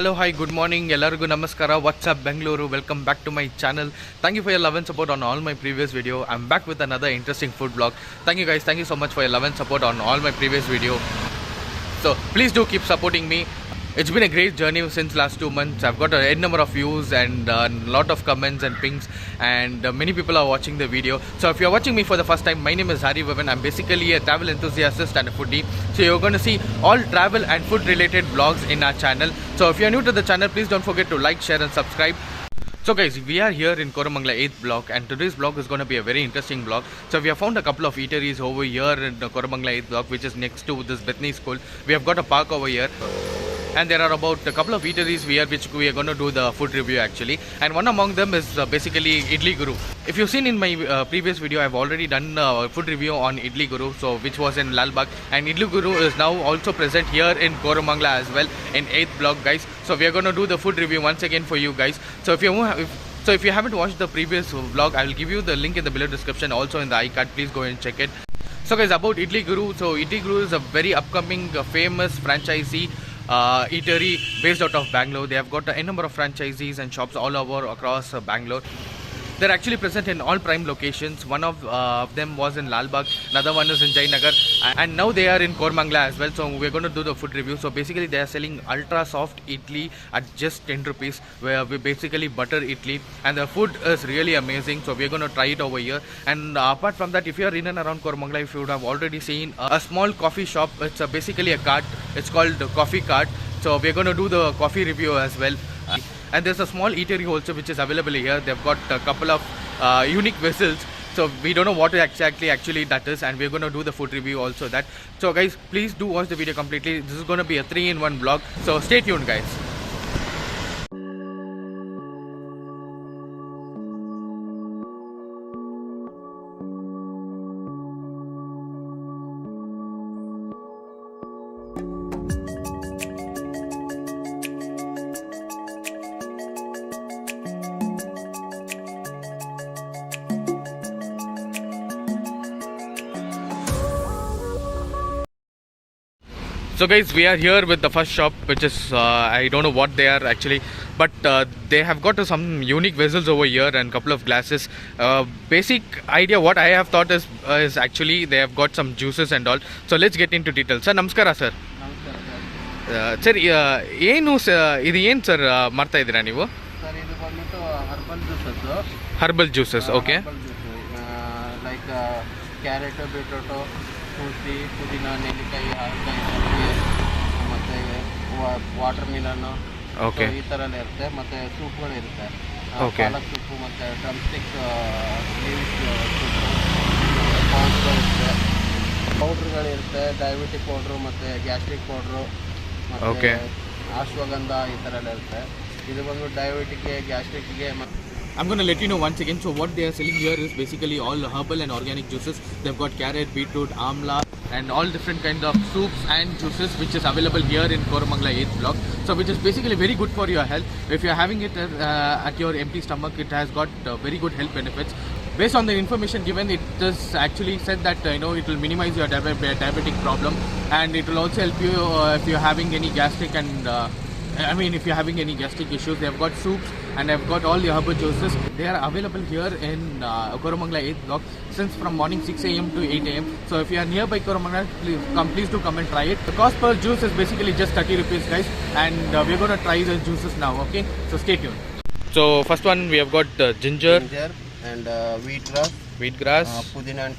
hello, hi, good morning, ellargu namaskara. What's up, Bangalore? Welcome back to my channel. Thank you for your love and support on all my previous video. I'm back with another interesting food vlog. Thank you guys. Thank you so much for your love and support on all my previous video. So please do keep supporting me. It's been a great journey since last 2 months. I've got a number of views and a lot of comments and pings, and many people are watching the video. So if you're watching me for the first time, my name is Harivivintravelvlog. I'm basically a travel enthusiast and a foodie. So you're going to see all travel and food related vlogs in our channel. So if you're new to the channel, please don't forget to like, share and subscribe. So guys, we are here in Kormangala 8th block, and today's vlog is going to be a very interesting vlog. So we have found a couple of eateries over here in the Kormangala 8th block, which is next to this Bethany school. We have got a park over here, and there are about a couple of eateries here which we are going to do the food review actually, and one among them is basically Idly Guru. If you've seen in my previous video, I've already done a food review on Idly Guru, so which was in Lalbagh, and Idly Guru is now also present here in Kormangala as well in 8th block, guys. So we are going to do the food review once again for you guys. So if you haven't watched the previous vlog, I will give you the link in the below description, also in the iCard. Please go and check it. So guys, about Idly Guru, so Idly Guru is a very upcoming famous franchisee eatery based out of Bangalore. They have got a number of franchisees and shops all over across Bangalore. They're actually present in all prime locations. One of them was in Lalbagh, another one is in Jayanagar, and now they are in Kormangala as well. So we're going to do the food review. So basically they are selling ultra soft idli at just 10 rupees, where we basically butter idli, and the food is really amazing. So we're going to try it over here. And apart from that, if you're in and around Kormangala, if you would have already seen a small coffee shop, it's basically a cart. It's called the Coffee Cart. So we're going to do the coffee review as well. And there's a small eatery also which is available here. They've got a couple of unique vessels, so we don't know what actually that is, and we're going to do the food review also that. So guys, please do watch the video completely. This is going to be a 3-in-1 vlog, so stay tuned guys. So guys, we are here with the first shop, which is I don't know what they are actually, but they have got some unique vessels over here and couple of glasses. Basic idea what I have thought is actually they have got some juices and all. So let's get into details. Sir, namaskara sir. Sir, ಏನು ಇದು ಏನು sir ಮಾಡ್ತಾ ಇದ್ದೀರಾ ನೀವು? Sir, ಇದು ಬಂದ್ಬಿಟ್ಟು herbal juices. Herbal juices, okay. Like carrot, beetroot, ತುಳಸಿ, ಪುದೀನ, ನೆಲ್ಲಿಕಾಯಿ, ಹಾಗಲಕಾಯಿ, ಮತ್ತು ವಾಟರ್ ಮಿಲನ್ನು, ಓಕೆ, ಈ ಥರ ಎಲ್ಲ ಇರುತ್ತೆ. ಮತ್ತು ಸೂಪ್ಗಳು ಇರುತ್ತೆ, ಪಾಲಕ್ ಸೂಪು, ಮತ್ತು ಡ್ರಮ್ ಸ್ಟಿಕ್ ಲೀವ್ಸ್ ಸೂಪು, ಪೌಡ್ರ್ಗಳಿರುತ್ತೆ, ಪೌಡ್ರ್ಗಳಿರುತ್ತೆ, ಡಯಾಬಿಟಿಕ್ ಪೌಡ್ರು ಮತ್ತು ಗ್ಯಾಸ್ಟ್ರಿಕ್ ಪೌಡ್ರು, ಮತ್ತು ಅಶ್ವಗಂಧ, ಈ ಥರ ಎಲ್ಲ ಇರುತ್ತೆ. ಇದು ಬಂದು ಡಯಾಬಿಟಿಕ್ಗೆ, ಗ್ಯಾಸ್ಟ್ರಿಕ್ಗೆ. I'm going to let you know once again. So what they are selling here is basically all herbal and organic juices. They've got carrot, beetroot, amla, and all different kinds of soups and juices, which is available here in Kormangala 8th block. So which is basically very good for your health. If you're having it at your empty stomach, it has got very good health benefits. Based on the information given, it is actually said that it will minimize your diabetic problem, and it will also help you if you're having any gastric and if you're having any gastric issues. They have got soups and they've got all the herbal juices. They are available here in Kormangala 8th block since from morning 6 a.m. to 8 a.m. So if you are nearby Kormangala, please do come and try it. The cost per juice is basically just 30 rupees guys, and we're going to try the juices now, okay? So stay tuned. So first one we have got ginger and wheatgrass, pudina and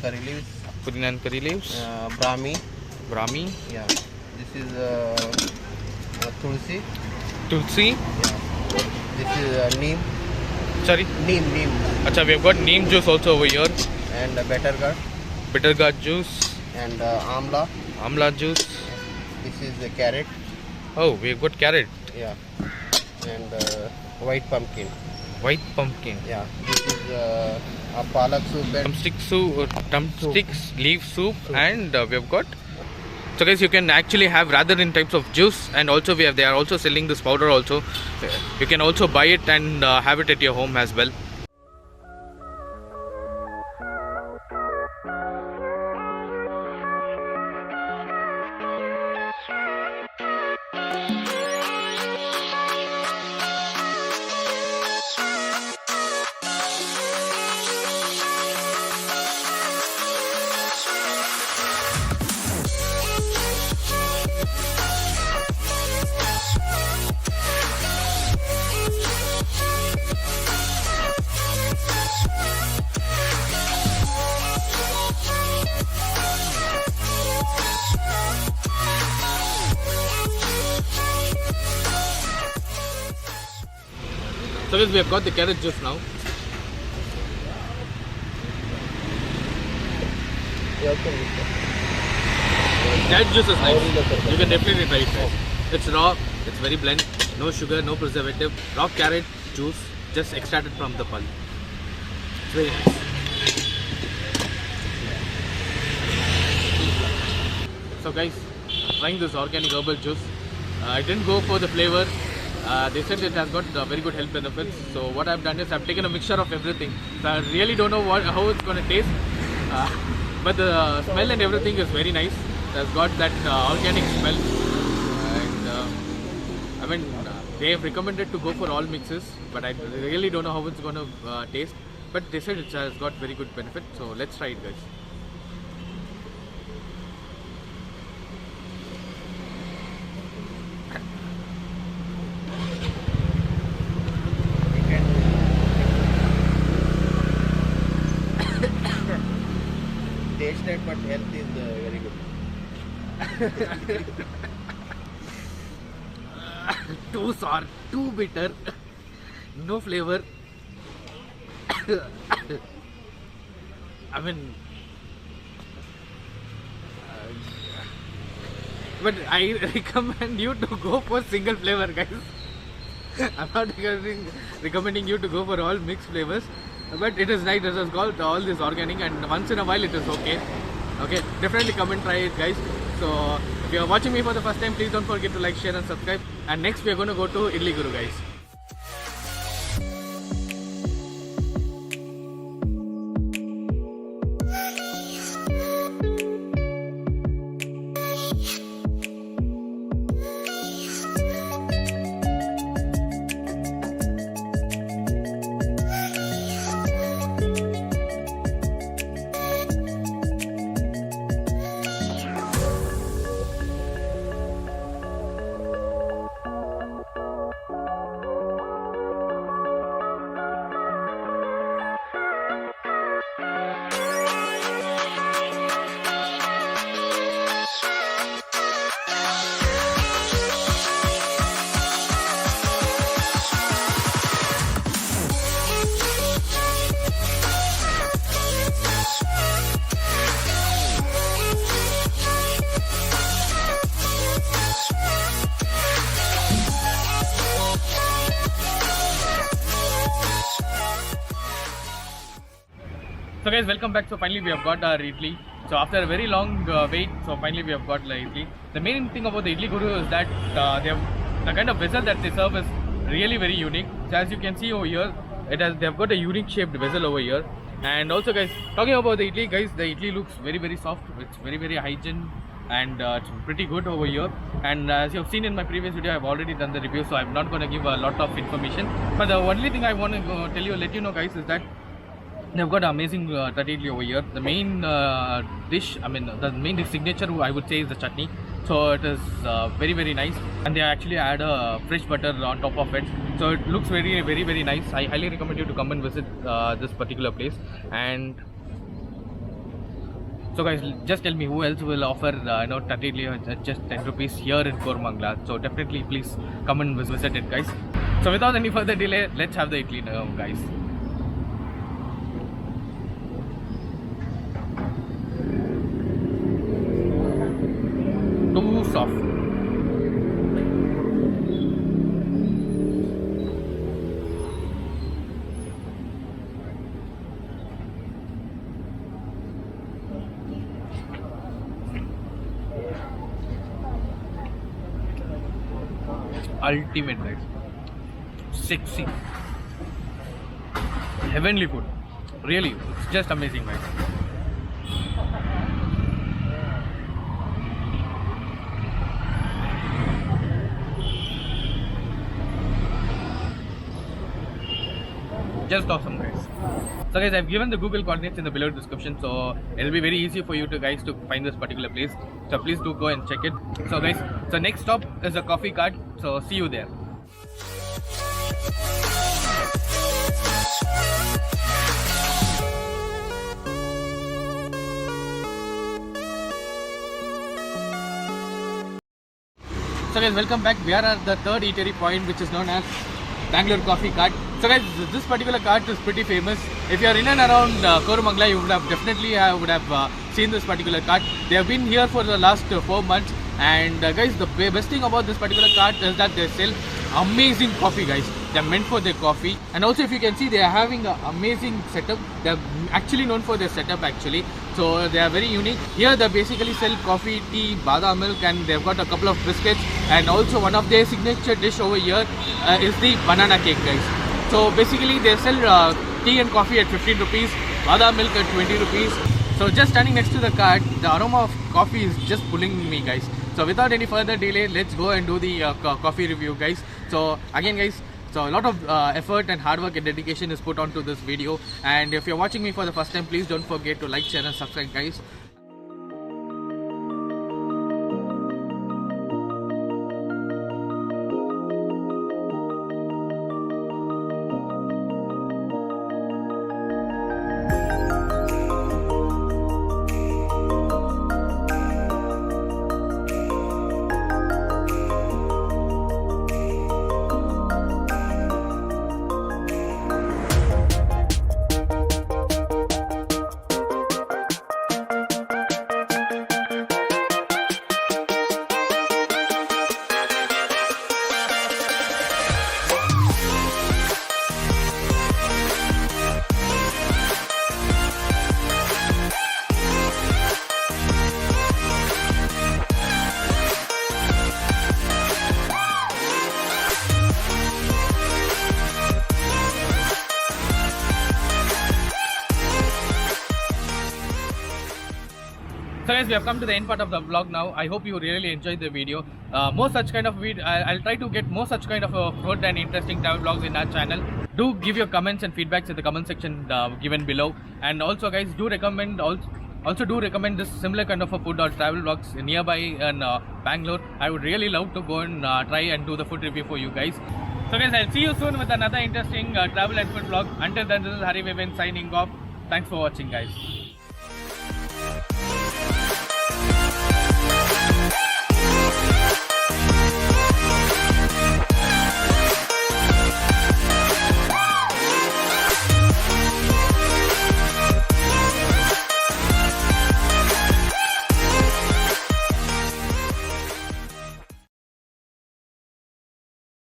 curry leaves, brahmi. Yeah, this is tulsi. Yeah. This is neem. Sorry? Neem. Acha, we have got neem juice also over here. And bitter gourd juice. And amla juice. This is the carrot. Oh, we have got carrot. Yeah. And white pumpkin. Yeah. This is a palak soup and drumsticks leaf soup, and we have got. So guys, you can actually have rather in types of juice, and also they are also selling this powder also. You can also buy it and have it at your home as well. So guys, we have got the carrot juice now. That juice is nice. You can definitely try it, guys. It's raw, it's very bland, no sugar, no preservative. Raw carrot juice, just extracted from the pulp. It's very nice. So guys, trying this organic herbal juice. I didn't go for the flavor. They said it has got very good health benefits. So what I've done is I've taken a mixture of everything. So I really don't know how it's going to taste. But the smell and everything is very nice. It has got that organic smell. And I mean, they have recommended to go for all mixes. But I really don't know how it's going to taste. But they said it has got very good benefit. So let's try it, guys. Tasted, but health is very good. Too sour, too bitter, no flavor. I mean, but I recommend you to go for single flavor, guys. I'm not recommending you to go for all mixed flavors. But it is nice. It has got all this organic, and once in a while it is okay. Okay, definitely come and try it, guys. So if you are watching me for the first time, please don't forget to like, share and subscribe. And next we are going to go to Idly Guru, guys. So guys, welcome back. So finally we have got our idli. So after a very long wait, so finally we have got the idli. The main thing about the Idly Guru is that they have the kind of vessel that they serve is really very unique. So as you can see over here, they have got a unique shaped vessel over here. And also guys, talking about the idli, guys, the idli looks very soft. It's very hygiene, and it's pretty good over here. And as you have seen in my previous video, I've already done the review, so I'm not going to give a lot of information. But the only thing I want to let you know guys, is that they've got amazing tatte idli over here. The main dish, I mean the main dish signature, I would say, is the chutney. So it is very nice, and they actually add a fresh butter on top of it. So it looks very nice. I highly recommend you to come and visit this particular place. And so guys, just tell me who else will offer tatte idli at just 10 rupees here in Kormangala. So definitely please come and visit it, guys. So without any further delay, let's have the idli now, guys. Too soft. Ultimate, guys. Sexy, heavenly food. Really, it's just amazing, guys. Just awesome, guys. So guys, I've given the Google coordinates in the below description, so it'll be very easy for you guys to find this particular place. So please do go and check it. So guys, so next stop is a coffee cart. So see you there. So guys, welcome back. We are at the third eatery point, which is known as Bangalore Coffee Cart. So guys, this particular cart is pretty famous. If you are in and around Kormangala, you would have definitely seen this particular cart. They have been here for the last 4 months. And guys, the best thing about this particular cart is that they sell amazing coffee, guys. They are meant for their coffee. And also, if you can see, they are having an amazing setup. They are actually known for their setup actually. So they are very unique. Here they basically sell coffee, tea, badam milk, and they've got a couple of biscuits. And also one of their signature dish over here is the banana cake, guys. So basically they sell tea and coffee at 15 rupees, badam milk at 20 rupees. So just standing next to the cart, the aroma of coffee is just pulling me, guys. So without any further delay, let's go and do the coffee review, guys. So again, guys, so a lot of effort and hard work and dedication is put onto this video. And if you're watching me for the first time, please don't forget to like, share and subscribe, guys. So guys, we have come to the end part of the vlog now. I hope you really enjoyed the video. More such kind of video, I'll try to get more such kind of good and interesting travel vlogs in our channel. Do give your comments and feedbacks in the comment section given below. And also guys, do recommend this similar kind of a food or travel vlogs nearby in Bangalore. I would really love to go and try and do the food review for you guys. So guys, I'll see you soon with another interesting travel and food vlog. Until then, this is Harivivintravelvlog signing off. Thanks for watching, guys.